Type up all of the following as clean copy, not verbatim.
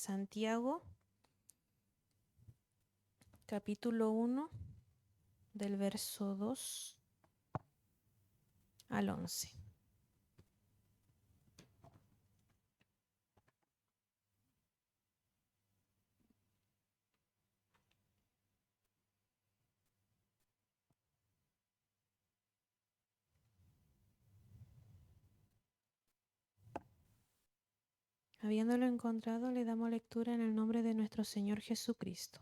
Santiago, capítulo 1, del verso 2 al 11. Habiéndolo encontrado, le damos lectura en el nombre de nuestro Señor Jesucristo.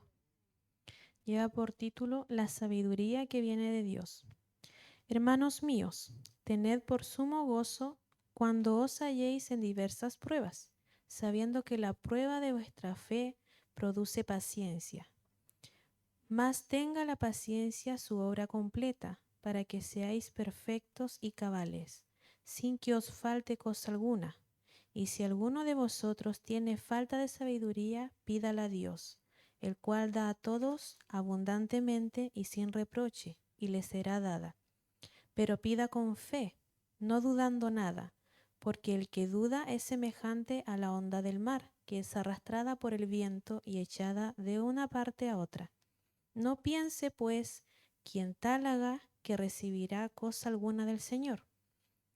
Lleva por título La sabiduría que viene de Dios. Hermanos míos, tened por sumo gozo cuando os halléis en diversas pruebas, sabiendo que la prueba de vuestra fe produce paciencia. Mas tenga la paciencia su obra completa, para que seáis perfectos y cabales, sin que os falte cosa alguna. Y si alguno de vosotros tiene falta de sabiduría, pídala a Dios, el cual da a todos abundantemente y sin reproche, y le será dada. Pero pida con fe, no dudando nada, porque el que duda es semejante a la onda del mar, que es arrastrada por el viento y echada de una parte a otra. No piense, pues, quien tal haga, que recibirá cosa alguna del Señor.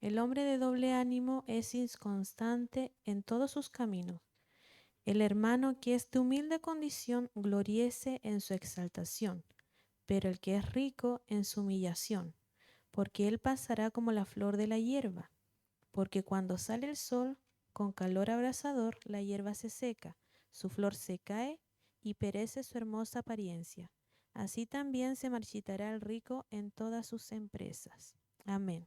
El hombre de doble ánimo es inconstante en todos sus caminos. El hermano que es de humilde condición gloríese en su exaltación, pero el que es rico en su humillación, porque él pasará como la flor de la hierba. Porque cuando sale el sol, con calor abrasador, la hierba se seca, su flor se cae y perece su hermosa apariencia. Así también se marchitará el rico en todas sus empresas. Amén.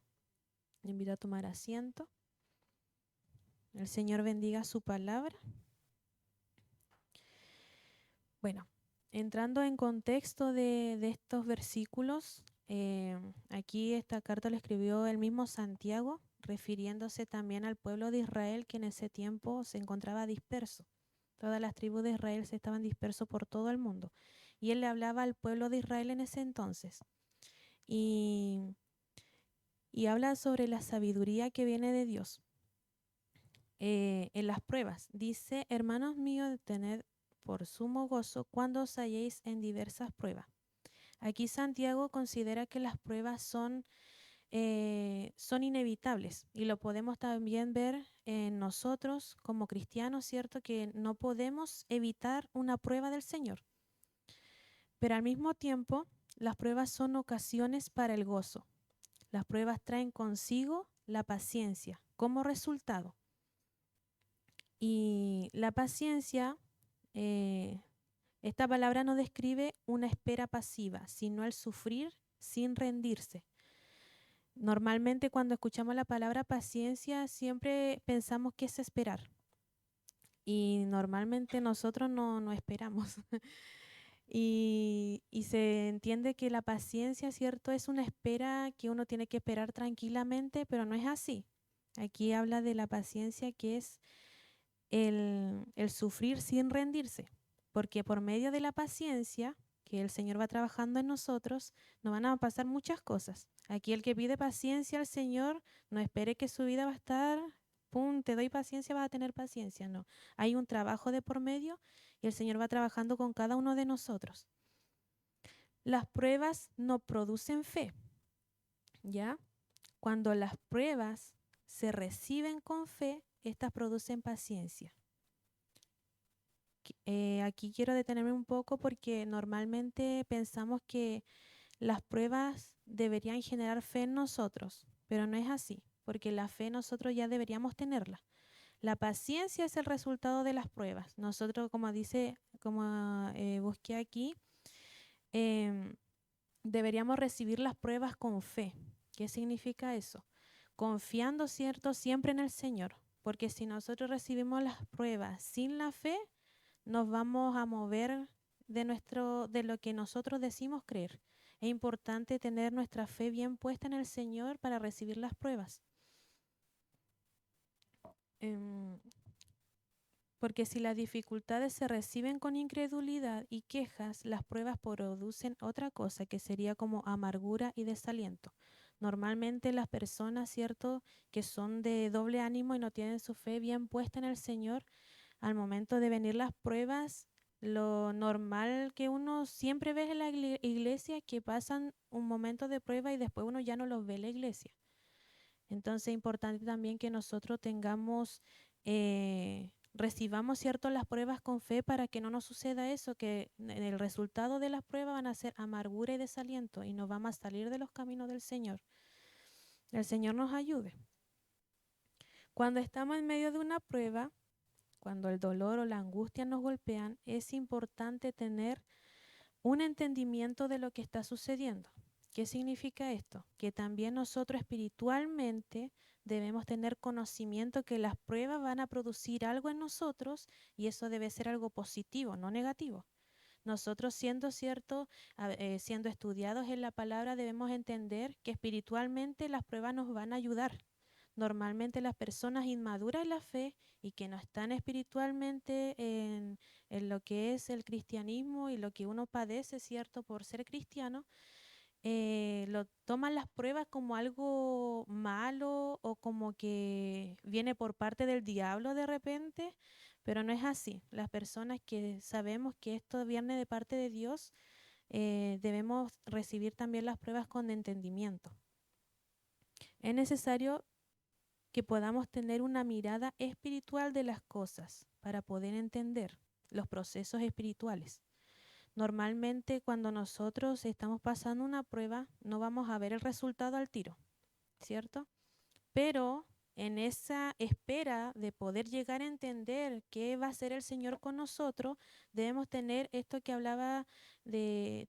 Le invito a tomar asiento. El Señor bendiga su palabra. Bueno, entrando en contexto de estos versículos, aquí esta carta la escribió el mismo Santiago, refiriéndose también al pueblo de Israel que en ese tiempo se encontraba disperso. Todas las tribus de Israel se estaban dispersos por todo el mundo. Y él le hablaba al pueblo de Israel en ese entonces. Y habla sobre la sabiduría que viene de Dios. En las pruebas, dice, hermanos míos, tened por sumo gozo cuando os halléis en diversas pruebas. Aquí Santiago considera que las pruebas son inevitables y lo podemos también ver en nosotros como cristianos, ¿cierto? Que no podemos evitar una prueba del Señor. Pero al mismo tiempo, las pruebas son ocasiones para el gozo. Las pruebas traen consigo la paciencia como resultado. Y la paciencia, esta palabra no describe una espera pasiva, sino el sufrir sin rendirse. Normalmente cuando escuchamos la palabra paciencia siempre pensamos que es esperar. Y normalmente nosotros no esperamos. Y se entiende que la paciencia, ¿cierto? Es una espera que uno tiene que esperar tranquilamente, pero no es así. Aquí habla de la paciencia que es el sufrir sin rendirse, porque por medio de la paciencia que el Señor va trabajando en nosotros, nos van a pasar muchas cosas. Aquí el que pide paciencia al Señor, no espere que su vida va a estar, pum, te doy paciencia, vas a tener paciencia, no. Hay un trabajo de por medio y el Señor va trabajando con cada uno de nosotros. Las pruebas no producen fe, ¿ya? Cuando las pruebas se reciben con fe, estas producen paciencia. Aquí quiero detenerme un poco porque normalmente pensamos que las pruebas deberían generar fe en nosotros, pero no es así, porque la fe nosotros ya deberíamos tenerla. La paciencia es el resultado de las pruebas. Nosotros, como dice, como busqué aquí, em, deberíamos recibir las pruebas con fe. ¿Qué significa eso? Confiando, ¿cierto?, siempre en el Señor, porque si nosotros recibimos las pruebas sin la fe, nos vamos a mover de lo que nosotros decimos creer. Es importante tener nuestra fe bien puesta en el Señor para recibir las pruebas. Porque si las dificultades se reciben con incredulidad y quejas, las pruebas producen otra cosa que sería como amargura y desaliento. Normalmente las personas, ¿cierto?, que son de doble ánimo y no tienen su fe bien puesta en el Señor, al momento de venir las pruebas, lo normal que uno siempre ve en la iglesia es que pasan un momento de prueba y después uno ya no los ve en la iglesia. Entonces es importante también que nosotros recibamos cierto las pruebas con fe para que no nos suceda eso, que el resultado de las pruebas van a ser amargura y desaliento y nos vamos a salir de los caminos del Señor. El Señor nos ayude. Cuando estamos en medio de una prueba, cuando el dolor o la angustia nos golpean, es importante tener un entendimiento de lo que está sucediendo. ¿Qué significa esto? Que también nosotros espiritualmente debemos tener conocimiento que las pruebas van a producir algo en nosotros y eso debe ser algo positivo, no negativo. Nosotros siendo estudiados en la palabra debemos entender que espiritualmente las pruebas nos van a ayudar. Normalmente las personas inmaduras en la fe y que no están espiritualmente en lo que es el cristianismo y lo que uno padece, ¿cierto? Por ser cristiano, lo toman las pruebas como algo malo o como que viene por parte del diablo de repente, pero no es así. Las personas que sabemos que esto viene de parte de Dios, debemos recibir también las pruebas con entendimiento. Es necesario que podamos tener una mirada espiritual de las cosas para poder entender los procesos espirituales. Normalmente cuando nosotros estamos pasando una prueba no vamos a ver el resultado al tiro, ¿cierto? Pero en esa espera de poder llegar a entender qué va a hacer el Señor con nosotros, debemos tener esto que hablaba de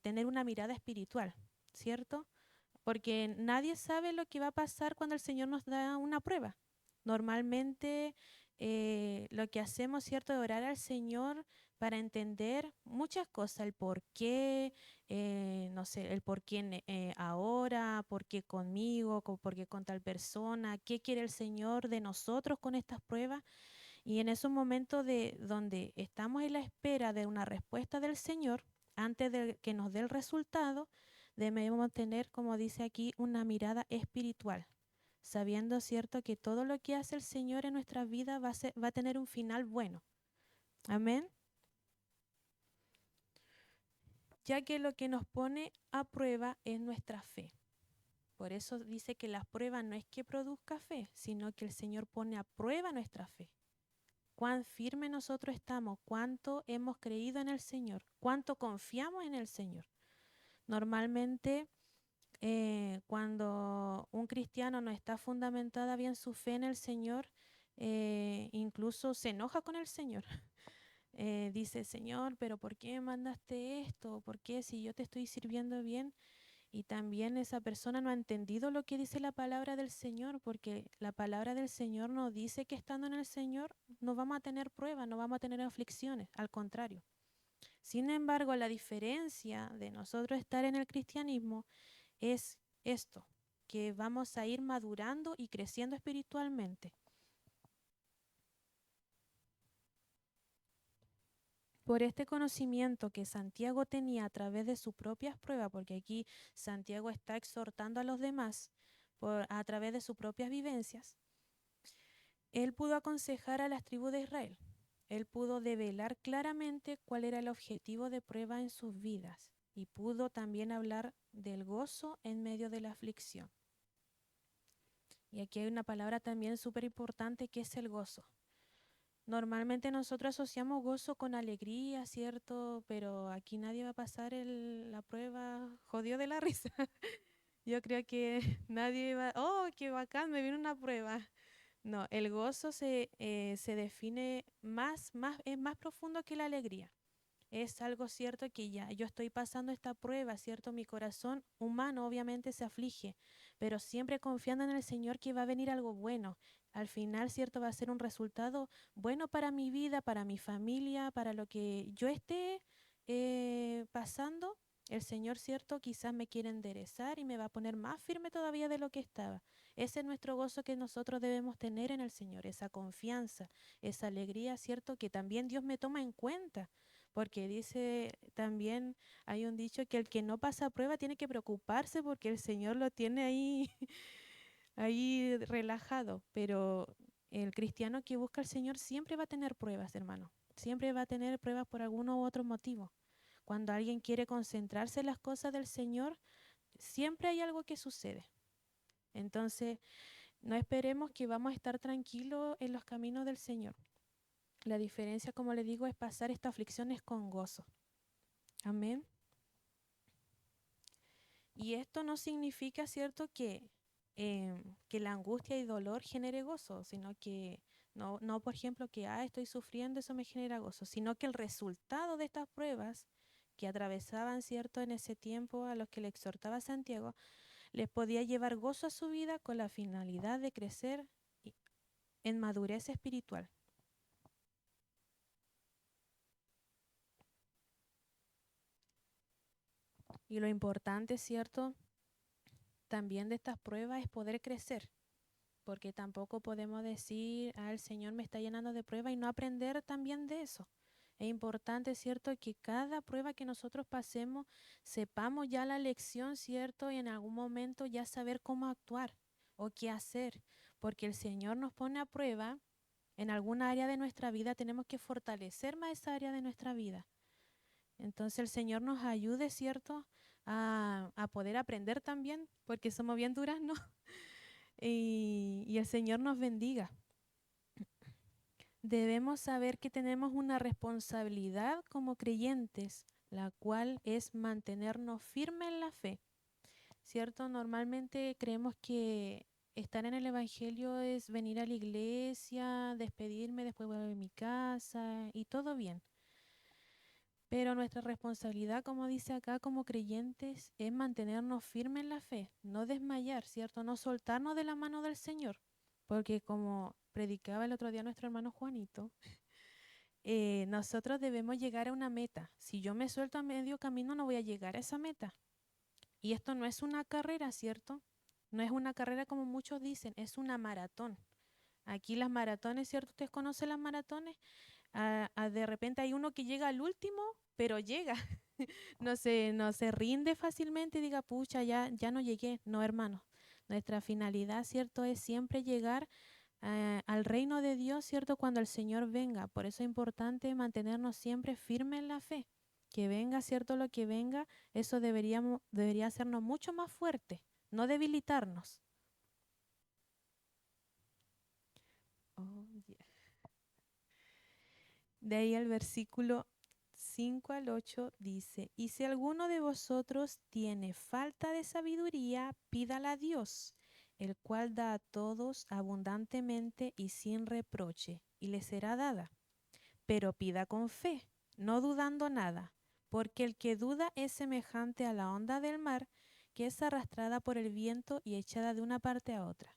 tener una mirada espiritual, ¿cierto? Porque nadie sabe lo que va a pasar cuando el Señor nos da una prueba. Normalmente lo que hacemos, ¿cierto?, es orar al Señor para entender muchas cosas, el por qué, no sé, el por qué ahora, por qué conmigo, por qué con tal persona, qué quiere el Señor de nosotros con estas pruebas. Y en esos momentos donde estamos en la espera de una respuesta del Señor, antes de que nos dé el resultado, debemos tener, como dice aquí, una mirada espiritual, sabiendo, cierto, que todo lo que hace el Señor en nuestra vida va a tener un final bueno. Amén. Ya que lo que nos pone a prueba es nuestra fe. Por eso dice que la prueba no es que produzca fe, sino que el Señor pone a prueba nuestra fe. Cuán firme nosotros estamos, cuánto hemos creído en el Señor, cuánto confiamos en el Señor. Normalmente, cuando un cristiano no está fundamentada bien su fe en el Señor, incluso se enoja con el Señor. Dice, Señor, pero ¿por qué me mandaste esto? ¿Por qué si yo te estoy sirviendo bien? Y también esa persona no ha entendido lo que dice la palabra del Señor, porque la palabra del Señor nos dice que estando en el Señor no vamos a tener pruebas, no vamos a tener aflicciones, al contrario. Sin embargo, la diferencia de nosotros estar en el cristianismo es esto, que vamos a ir madurando y creciendo espiritualmente. Por este conocimiento que Santiago tenía a través de sus propias pruebas, porque aquí Santiago está exhortando a los demás a través de sus propias vivencias, él pudo aconsejar a las tribus de Israel. Él pudo develar claramente cuál era el objetivo de prueba en sus vidas y pudo también hablar del gozo en medio de la aflicción. Y aquí hay una palabra también súper importante que es el gozo. Normalmente nosotros asociamos gozo con alegría, ¿cierto? Pero aquí nadie va a pasar la prueba jodido de la risa. Yo creo que nadie va, oh, qué bacán, me viene una prueba. No, el gozo se define es más profundo que la alegría. Es algo cierto que ya yo estoy pasando esta prueba, ¿cierto? Mi corazón humano obviamente se aflige, pero siempre confiando en el Señor que va a venir algo bueno. Al final, ¿cierto? Va a ser un resultado bueno para mi vida, para mi familia, para lo que yo esté pasando. El Señor, ¿cierto? Quizás me quiere enderezar y me va a poner más firme todavía de lo que estaba. Ese es nuestro gozo que nosotros debemos tener en el Señor, esa confianza, esa alegría, ¿cierto? Que también Dios me toma en cuenta. Porque dice también, hay un dicho que el que no pasa prueba tiene que preocuparse porque el Señor lo tiene ahí, ahí relajado. Pero El cristiano que busca al Señor siempre va a tener pruebas, hermano. Siempre va a tener pruebas por alguno u otro motivo. Cuando alguien quiere concentrarse en las cosas del Señor, siempre hay algo que sucede. Entonces, no esperemos que vamos a estar tranquilos en los caminos del Señor. La diferencia, como le digo, es pasar estas aflicciones con gozo. Amén. Y esto no significa, ¿cierto?, que la angustia y dolor genere gozo, sino que no, por ejemplo, que estoy sufriendo, eso me genera gozo, sino que el resultado de estas pruebas que atravesaban, ¿cierto?, en ese tiempo a los que le exhortaba Santiago, les podía llevar gozo a su vida con la finalidad de crecer en madurez espiritual. Y lo importante, ¿cierto?, también de estas pruebas es poder crecer, porque tampoco podemos decir, el Señor me está llenando de prueba y no aprender también de eso. Es importante, ¿cierto?, que cada prueba que nosotros pasemos, sepamos ya la lección, ¿cierto?, y en algún momento ya saber cómo actuar o qué hacer, porque el Señor nos pone a prueba en alguna área de nuestra vida, tenemos que fortalecer más esa área de nuestra vida. Entonces el Señor nos ayude, ¿cierto?, a poder aprender también, porque somos bien duras, ¿no? Y el Señor nos bendiga. Debemos saber que tenemos una responsabilidad como creyentes, la cual es mantenernos firmes en la fe, ¿cierto? Normalmente creemos que estar en el Evangelio es venir a la iglesia, despedirme, después voy a mi casa y todo bien. Pero nuestra responsabilidad, como dice acá, como creyentes, es mantenernos firmes en la fe, no desmayar, ¿cierto? No soltarnos de la mano del Señor, porque como predicaba el otro día nuestro hermano Juanito, nosotros debemos llegar a una meta. Si yo me suelto a medio camino, no voy a llegar a esa meta. Y esto no es una carrera, ¿cierto? No es una carrera como muchos dicen, es una maratón. Aquí las maratones, ¿cierto? ¿Ustedes conocen las maratones? De repente hay uno que llega al último, pero llega. No se rinde fácilmente y diga, pucha, ya no llegué. No, hermano. Nuestra finalidad, ¿cierto?, es siempre llegar al reino de Dios, ¿cierto?, cuando el Señor venga. Por eso es importante mantenernos siempre firmes en la fe. Que venga, ¿cierto?, lo que venga, eso debería hacernos mucho más fuertes, no debilitarnos. Oh, yeah. De ahí el versículo 5 al 8 dice, y si alguno de vosotros tiene falta de sabiduría, pídala a Dios, el cual da a todos abundantemente y sin reproche, y le será dada. Pero pida con fe, no dudando nada, porque el que duda es semejante a la onda del mar, que es arrastrada por el viento y echada de una parte a otra.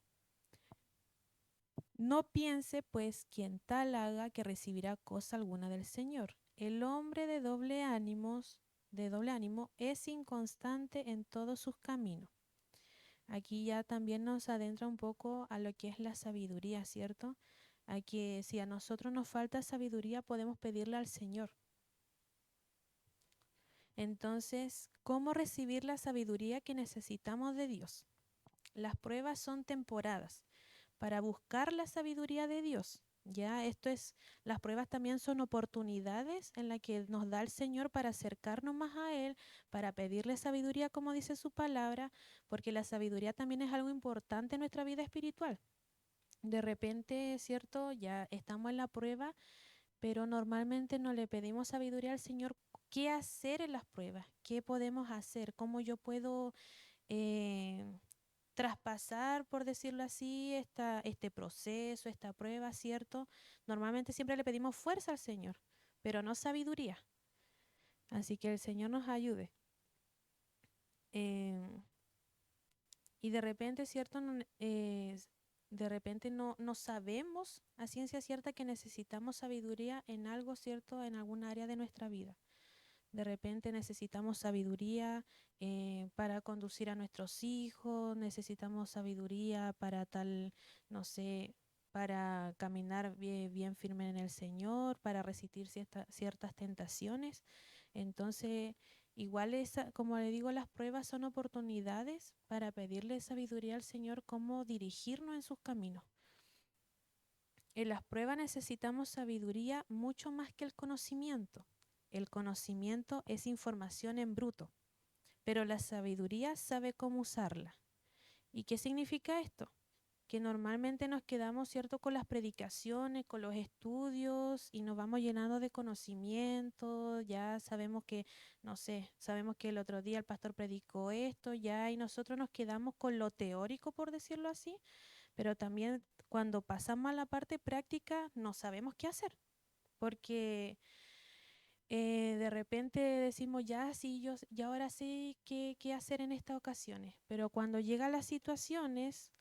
No piense, pues, quien tal haga que recibirá cosa alguna del Señor. El hombre de doble ánimo es inconstante en todos sus caminos. Aquí ya también nos adentra un poco a lo que es la sabiduría, ¿cierto? A que si a nosotros nos falta sabiduría, podemos pedirle al Señor. Entonces, ¿cómo recibir la sabiduría que necesitamos de Dios? Las pruebas son temporadas para buscar la sabiduría de Dios. Ya, las pruebas también son oportunidades en las que nos da el Señor para acercarnos más a Él, para pedirle sabiduría, como dice su palabra, porque la sabiduría también es algo importante en nuestra vida espiritual. De repente, ¿cierto? Ya estamos en la prueba, pero normalmente no le pedimos sabiduría al Señor. ¿Qué hacer en las pruebas? ¿Qué podemos hacer? ¿Cómo yo puedo eh, traspasar, por decirlo así, este proceso, esta prueba, ¿cierto? Normalmente siempre le pedimos fuerza al Señor, pero no sabiduría. Así que el Señor nos ayude. Eh, y de repente, ¿cierto? De repente no sabemos a ciencia cierta que necesitamos sabiduría en algo, ¿cierto? En alguna área de nuestra vida. De repente necesitamos sabiduría para conducir a nuestros hijos, necesitamos sabiduría para tal, no sé, para caminar bien firme en el Señor, para resistir ciertas tentaciones. Entonces, igual como le digo, las pruebas son oportunidades para pedirle sabiduría al Señor, cómo dirigirnos en sus caminos. En las pruebas necesitamos sabiduría mucho más que el conocimiento. El conocimiento es información en bruto, pero la sabiduría sabe cómo usarla. ¿Y qué significa esto? Que normalmente nos quedamos, ¿cierto?, con las predicaciones, con los estudios y nos vamos llenando de conocimiento, ya sabemos que, no sé, sabemos que el otro día el pastor predicó esto, ya, y nosotros nos quedamos con lo teórico, por decirlo así, pero también cuando pasamos a la parte práctica no sabemos qué hacer, porque de repente decimos, ya, sí, yo ya ahora sé qué hacer en estas ocasiones, pero cuando llegan las situaciones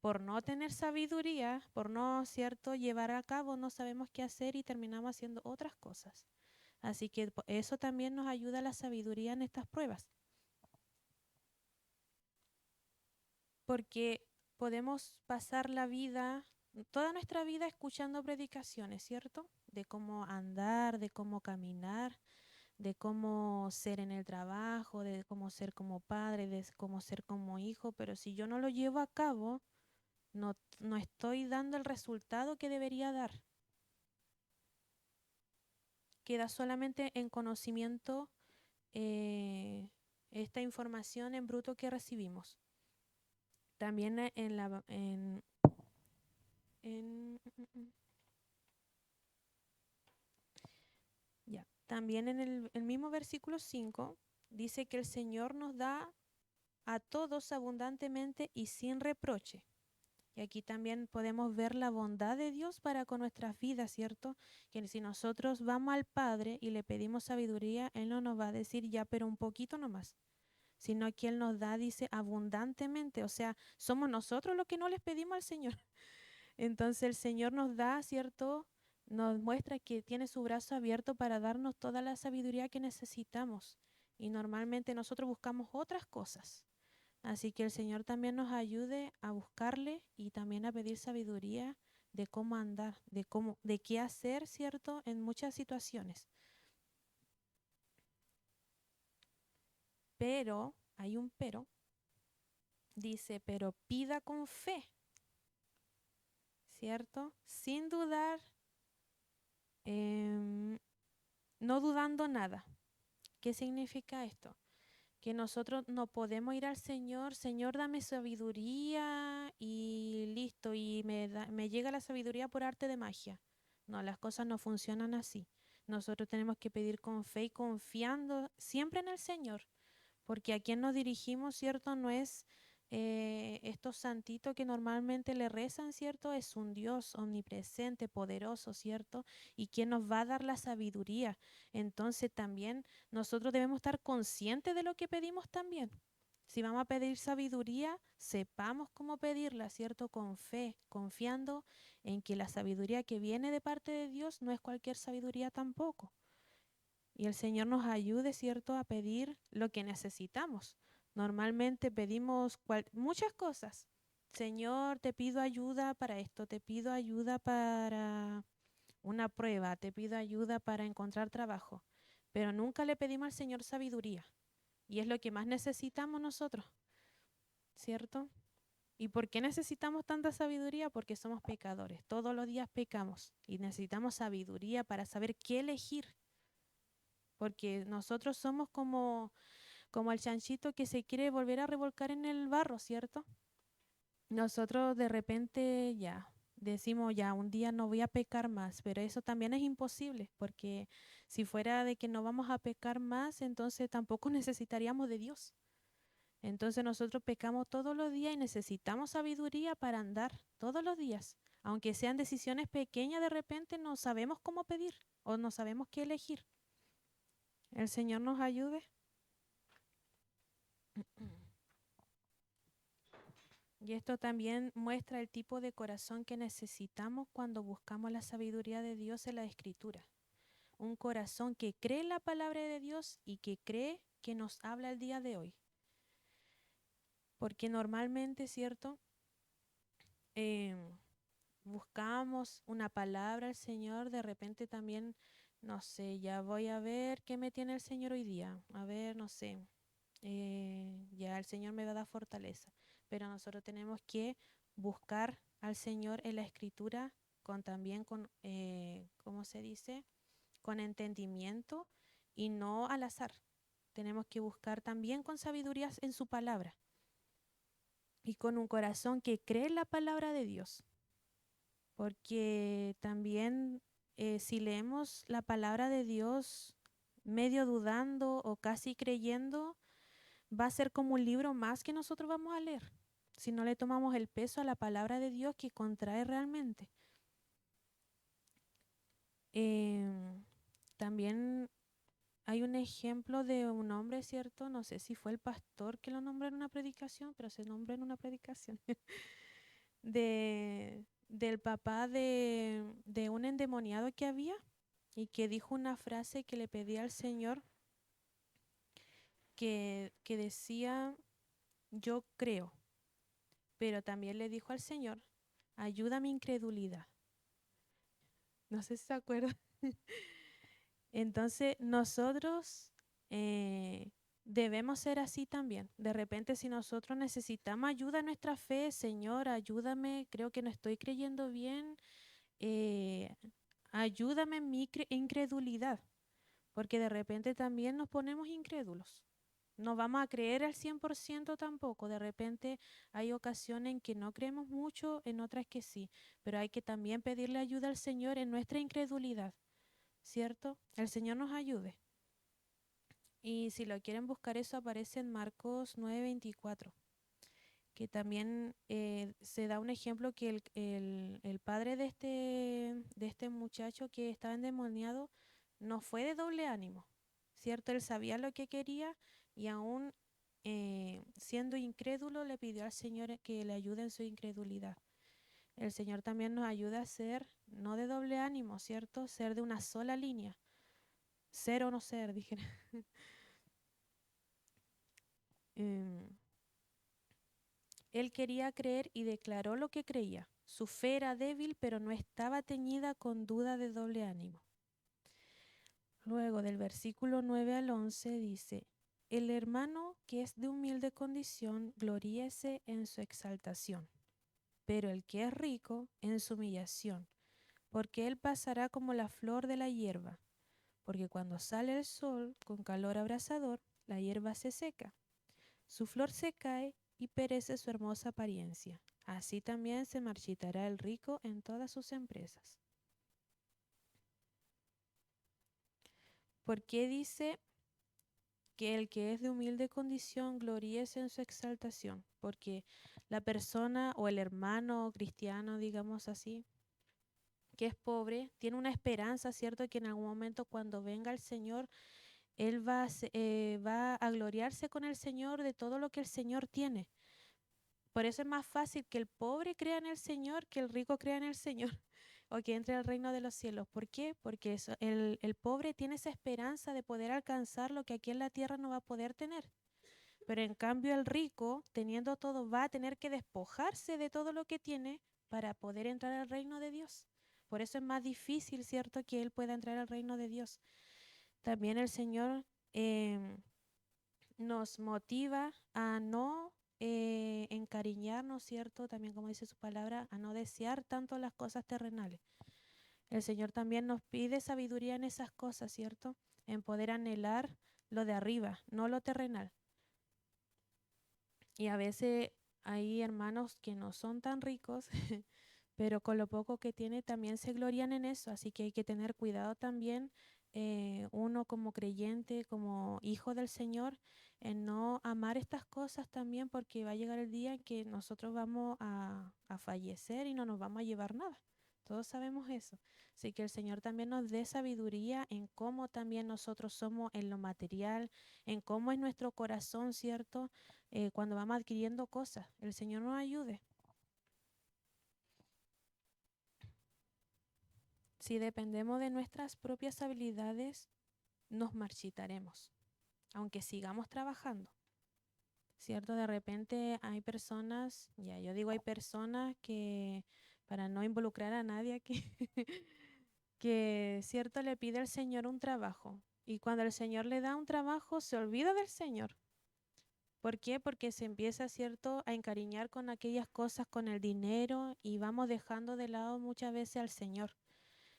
por no tener sabiduría, por no, cierto, llevar a cabo, no sabemos qué hacer y terminamos haciendo otras cosas. Así que eso también nos ayuda a la sabiduría en estas pruebas, porque podemos pasar la vida, toda nuestra vida escuchando predicaciones, ¿cierto? De cómo andar, de cómo caminar, de cómo ser en el trabajo, de cómo ser como padre, de cómo ser como hijo, pero si yo no lo llevo a cabo, no estoy dando el resultado que debería dar. Queda solamente en conocimiento eh, esta información en bruto que recibimos. También ya. También en el mismo versículo 5 dice que el Señor nos da a todos abundantemente y sin reproche. Y aquí también podemos ver la bondad de Dios para con nuestras vidas, ¿cierto? Que si nosotros vamos al Padre y le pedimos sabiduría, Él no nos va a decir ya, pero un poquito nomás, sino que Él nos da, dice, abundantemente. O sea, somos nosotros los que no les pedimos al Señor. Entonces el Señor nos da, ¿cierto? Nos muestra que tiene su brazo abierto para darnos toda la sabiduría que necesitamos. Y normalmente nosotros buscamos otras cosas. Así que el Señor también nos ayude a buscarle y también a pedir sabiduría de cómo andar, de qué hacer, ¿cierto? En muchas situaciones. Pero, hay un pero, dice, pero pida con fe, ¿cierto? Sin dudar, em, no dudando nada. ¿Qué significa esto? Que nosotros no podemos ir al Señor, Señor, dame sabiduría y listo, y me llega la sabiduría por arte de magia. No, las cosas no funcionan así. Nosotros tenemos que pedir con fe y confiando siempre en el Señor, porque a quien nos dirigimos, ¿cierto? No es estos santitos que normalmente le rezan, ¿cierto? Es un Dios omnipresente, poderoso, ¿cierto? Y quien nos va a dar la sabiduría. Entonces también nosotros debemos estar conscientes de lo que pedimos también. Si vamos a pedir sabiduría, sepamos cómo pedirla, ¿cierto? Con fe, confiando en que la sabiduría que viene de parte de Dios no es cualquier sabiduría tampoco. Y el Señor nos ayude, ¿cierto?, a pedir lo que necesitamos. Normalmente pedimos muchas cosas. Señor, te pido ayuda para esto, te pido ayuda para una prueba, te pido ayuda para encontrar trabajo. Pero nunca le pedimos al Señor sabiduría. Y es lo que más necesitamos nosotros, ¿cierto? ¿Y por qué necesitamos tanta sabiduría? Porque somos pecadores. Todos los días pecamos y necesitamos sabiduría para saber qué elegir, porque nosotros somos como el chanchito que se quiere volver a revolcar en el barro, ¿cierto? Nosotros de repente ya decimos, ya un día no voy a pecar más, pero eso también es imposible, porque si fuera de que no vamos a pecar más, entonces tampoco necesitaríamos de Dios. Entonces nosotros pecamos todos los días y necesitamos sabiduría para andar todos los días. Aunque sean decisiones pequeñas, de repente no sabemos cómo pedir o no sabemos qué elegir. El Señor nos ayude. Y esto también muestra el tipo de corazón que necesitamos cuando buscamos la sabiduría de Dios en la Escritura. Un corazón que cree en la palabra de Dios y que cree que nos habla el día de hoy. Porque normalmente, ¿cierto? Buscamos una palabra al Señor, de repente también, no sé, ya voy a ver qué me tiene el Señor hoy día. A ver, no sé, ya el Señor me va a dar fortaleza. Pero nosotros tenemos que buscar al Señor en la Escritura con también ¿cómo se dice? Con entendimiento y no al azar. Tenemos que buscar también con sabiduría en su palabra y con un corazón que cree en la palabra de Dios. Porque también si leemos la palabra de Dios medio dudando o casi creyendo, va a ser como un libro más que nosotros vamos a leer, si no le tomamos el peso a la palabra de Dios que contrae realmente. También hay un ejemplo de un hombre, ¿cierto? No sé si fue el pastor que lo nombró en una predicación, pero se nombró en una predicación, del papá de un endemoniado que había y que dijo una frase que le pedía al Señor que decía, yo creo, pero también le dijo al Señor, ayuda a mi incredulidad. No sé si se acuerdan. Entonces, nosotros debemos ser así también. De repente, si nosotros necesitamos ayuda en nuestra fe, Señor, ayúdame, creo que no estoy creyendo bien, eh, ayúdame en mi incredulidad, porque de repente también nos ponemos incrédulos. No vamos a creer al 100% tampoco. De repente hay ocasiones en que no creemos mucho, en otras que sí, pero hay que también pedirle ayuda al Señor en nuestra incredulidad, ¿cierto? El Señor nos ayude. Y si lo quieren buscar, eso aparece en Marcos 9:24, que también se da un ejemplo que el padre de este muchacho que estaba endemoniado no fue de doble ánimo, ¿cierto? Él sabía lo que quería y aún siendo incrédulo le pidió al Señor que le ayude en su incredulidad. El Señor también nos ayuda a ser no de doble ánimo, ¿cierto? Ser de una sola línea. Ser o no ser, dije. Em, Él quería creer y declaró lo que creía. Su fe era débil, pero no estaba teñida con duda de doble ánimo. Luego del versículo 9 al 11 dice, el hermano que es de humilde condición, gloríese en su exaltación, pero el que es rico en su humillación, porque él pasará como la flor de la hierba, porque cuando sale el sol con calor abrasador, la hierba se seca. Su flor se cae y perece su hermosa apariencia. Así también se marchitará el rico en todas sus empresas. ¿Por qué dice que el que es de humilde condición gloríese en su exaltación? Porque la persona o el hermano cristiano, digamos así, que es pobre, tiene una esperanza, ¿cierto? Que en algún momento cuando venga el Señor, él va a gloriarse con el Señor de todo lo que el Señor tiene. Por eso es más fácil que el pobre crea en el Señor que el rico crea en el Señor o que entre al reino de los cielos. ¿Por qué? Porque el pobre tiene esa esperanza de poder alcanzar lo que aquí en la tierra no va a poder tener. Pero en cambio el rico, teniendo todo, va a tener que despojarse de todo lo que tiene para poder entrar al reino de Dios. Por eso es más difícil, ¿cierto?, que él pueda entrar al reino de Dios. También el Señor nos motiva a no encariñarnos, ¿cierto? También como dice su palabra, a no desear tanto las cosas terrenales. El Señor también nos pide sabiduría en esas cosas, ¿cierto? En poder anhelar lo de arriba, no lo terrenal. Y a veces hay hermanos que no son tan ricos, pero con lo poco que tiene también se glorian en eso, así que hay que tener cuidado también, uno como creyente, como hijo del Señor, en no amar estas cosas también, porque va a llegar el día en que nosotros vamos a fallecer y no nos vamos a llevar nada. Todos sabemos eso. Así que el Señor también nos dé sabiduría en cómo también nosotros somos en lo material, en cómo es nuestro corazón, ¿cierto? Cuando vamos adquiriendo cosas. El Señor nos ayude. Si dependemos de nuestras propias habilidades, nos marchitaremos, aunque sigamos trabajando, ¿cierto? De repente hay personas, ya yo digo hay personas que, para no involucrar a nadie aquí, que, ¿cierto? Le pide al Señor un trabajo y cuando el Señor le da un trabajo se olvida del Señor, ¿Por qué? Porque se empieza, ¿cierto?, a encariñar con aquellas cosas, con el dinero, y vamos dejando de lado muchas veces al Señor.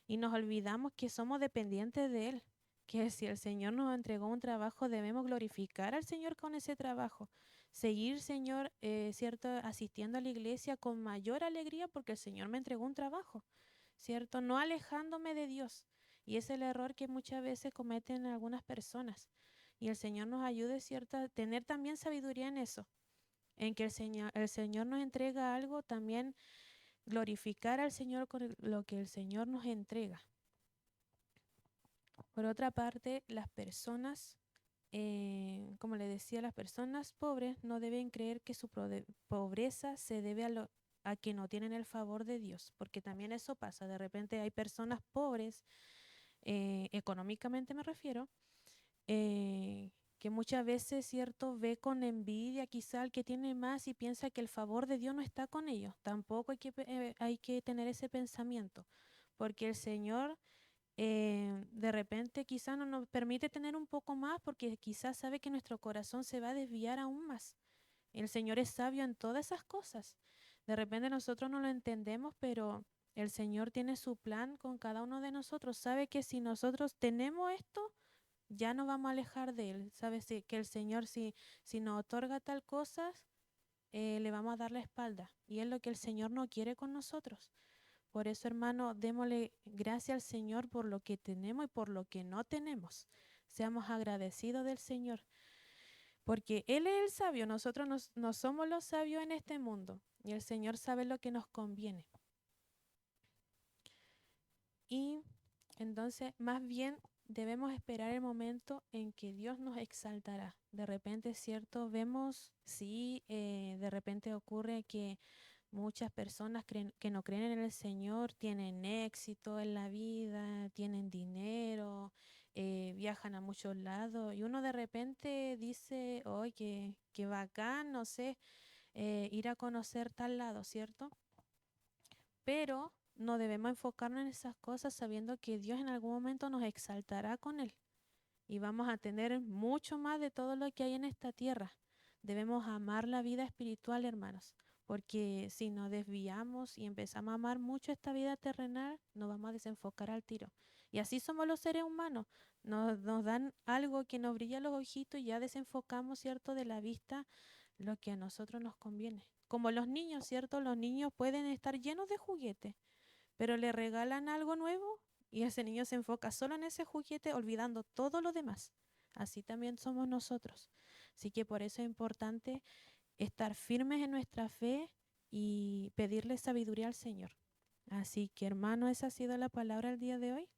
Y nos olvidamos que somos dependientes de Él, que si el Señor nos entregó un trabajo, debemos glorificar al Señor con ese trabajo. Seguir, Señor, ¿cierto?, asistiendo a la iglesia con mayor alegría porque el Señor me entregó un trabajo, ¿cierto? No alejándome de Dios. Y es el error que muchas veces cometen algunas personas. Y el Señor nos ayude, ¿cierto?, a tener también sabiduría en eso, en que el Señor nos entrega algo, también glorificar al Señor con lo que el Señor nos entrega. Por otra parte, las personas, como le decía, las personas pobres no deben creer que su pobreza se debe a que no tienen el favor de Dios, porque también eso pasa. De repente hay personas pobres, económicamente me refiero, que muchas veces, cierto, ve con envidia quizá al que tiene más y piensa que el favor de Dios no está con ellos. Tampoco hay que tener ese pensamiento, porque el Señor de repente quizá no nos permite tener un poco más porque quizás sabe que nuestro corazón se va a desviar aún más. El Señor es sabio en todas esas cosas. De repente nosotros no lo entendemos, pero el Señor tiene su plan con cada uno de nosotros. Sabe que si nosotros tenemos esto, ya no vamos a alejar de Él. Sabe que el Señor si nos otorga tal cosa, le vamos a dar la espalda. Y es lo que el Señor no quiere con nosotros. Por eso, hermano, démosle gracias al Señor por lo que tenemos y por lo que no tenemos. Seamos agradecidos del Señor, porque Él es el sabio, nosotros no somos los sabios en este mundo, y el Señor sabe lo que nos conviene. Y entonces, más bien, debemos esperar el momento en que Dios nos exaltará. De repente, es cierto, vemos, sí, de repente ocurre que muchas personas que no creen en el Señor tienen éxito en la vida, tienen dinero, viajan a muchos lados y uno de repente dice, oye, qué bacán, no sé, ir a conocer tal lado, ¿cierto? Pero no debemos enfocarnos en esas cosas sabiendo que Dios en algún momento nos exaltará con Él y vamos a tener mucho más de todo lo que hay en esta tierra. Debemos amar la vida espiritual, hermanos, porque si nos desviamos y empezamos a amar mucho esta vida terrenal, nos vamos a desenfocar al tiro. Y así somos los seres humanos. Nos dan algo que nos brilla los ojitos y ya desenfocamos, ¿cierto?, de la vista lo que a nosotros nos conviene. Como los niños, ¿cierto? Los niños pueden estar llenos de juguetes, pero le regalan algo nuevo y ese niño se enfoca solo en ese juguete, olvidando todo lo demás. Así también somos nosotros. Así que por eso es importante estar firmes en nuestra fe y pedirle sabiduría al Señor. Así que, hermano, esa ha sido la palabra del día de hoy.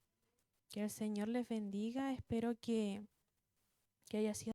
Que el Señor les bendiga. Espero que haya sido